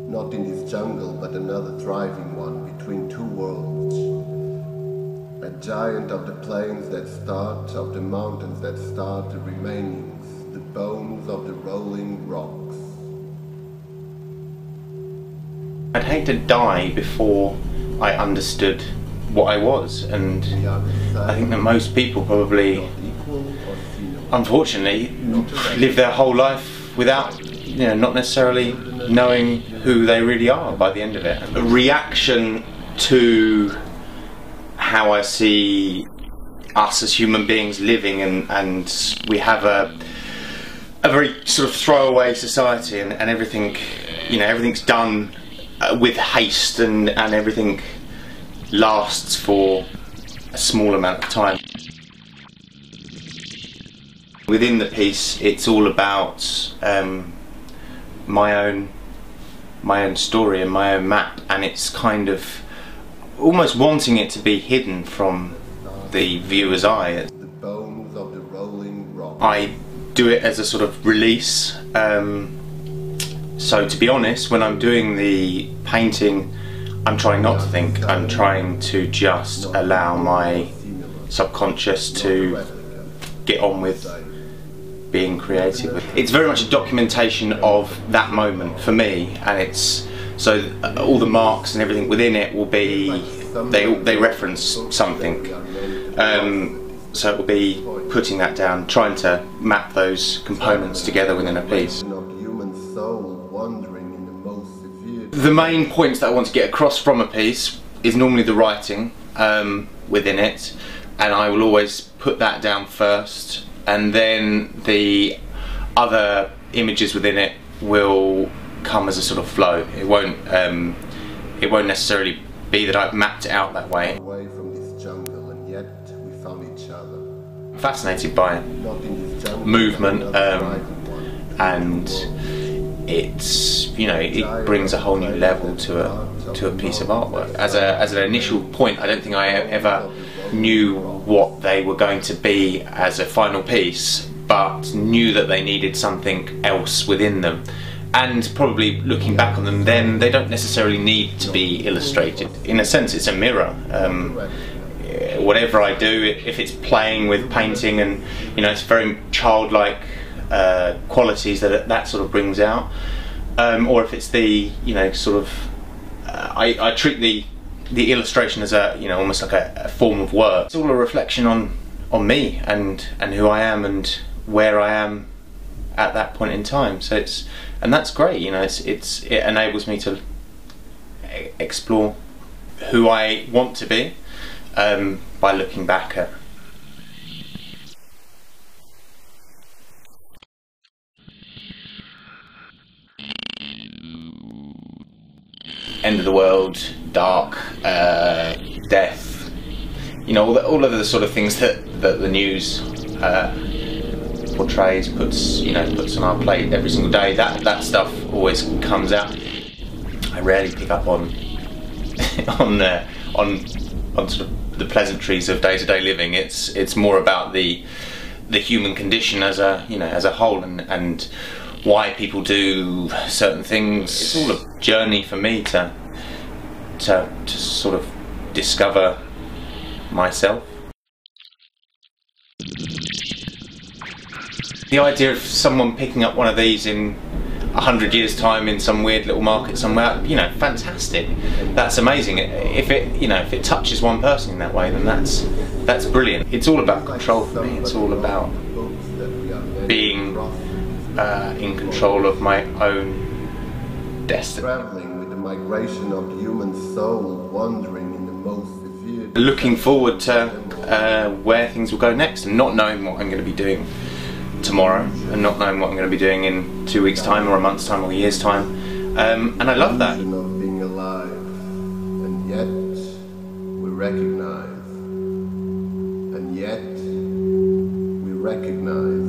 Not in this jungle, but another thriving one between two worlds. A giant of the plains that start, of the mountains that start, the remainings, the bones of the rolling rocks. I'd hate to die before I understood what I was, and I think that most people probably, unfortunately, live their whole life without, not necessarily knowing who they really are by the end of it. A reaction to how I see us as human beings living, and we have a very sort of throwaway society, and everything, everything's done with haste, and everything lasts for a small amount of time. Within the piece, it's all about my own story and my own map, and it's kind of almost wanting it to be hidden from the viewer's eye. The bones of the rolling rock. I do it as a sort of release. So to be honest, when I'm doing the painting, I'm trying not to think. I'm trying to just allow my subconscious to get on with being creative. It's very much a documentation of that moment for me, and it's so all the marks and everything within it will be, they reference something. So it will be putting that down, trying to map those components together within a piece. The main points that I want to get across from a piece is normally the writing within it, and I will always put that down first, and then the other images within it will come as a sort of flow. It won't necessarily be that I've mapped it out that way. Away from this jungle, and yet we found each other. I'm fascinated by movement, and it's, it brings a whole new level to a piece of artwork. As an initial point, I don't think I ever knew what they were going to be as a final piece, but knew that they needed something else within them. And probably looking back on them, then they don't necessarily need to be illustrated. In a sense, it's a mirror. Whatever I do, if it's playing with painting, and it's very childlike qualities that sort of brings out, or if it's the sort of I treat the illustration as a almost like a form of work. It's all a reflection on me and who I am and where I am at that point in time. So and that's great. It enables me to explore who I want to be by looking back at. End of the world, dark, death, all of the sort of things that the news portrays, puts on our plate every single day. That stuff always comes out. I rarely pick up on sort of the pleasantries of day-to-day living. It's more about the human condition as a whole, and why people do certain things. It's all a journey for me to sort of discover myself. The idea of someone picking up one of these in 100 years' time in some weird little market somewhere, fantastic. That's amazing. If it touches one person in that way, then that's brilliant. It's all about control for me. It's all about being in control of my own destiny. Traveling with the migration of the human soul, wandering in the most severe. Looking forward to where things will go next, and not knowing what I'm going to be doing tomorrow, and not knowing what I'm going to be doing in 2 weeks' time, or a month's time, or a year's time. And I love that. Of being alive, and yet we recognize, and yet we recognize.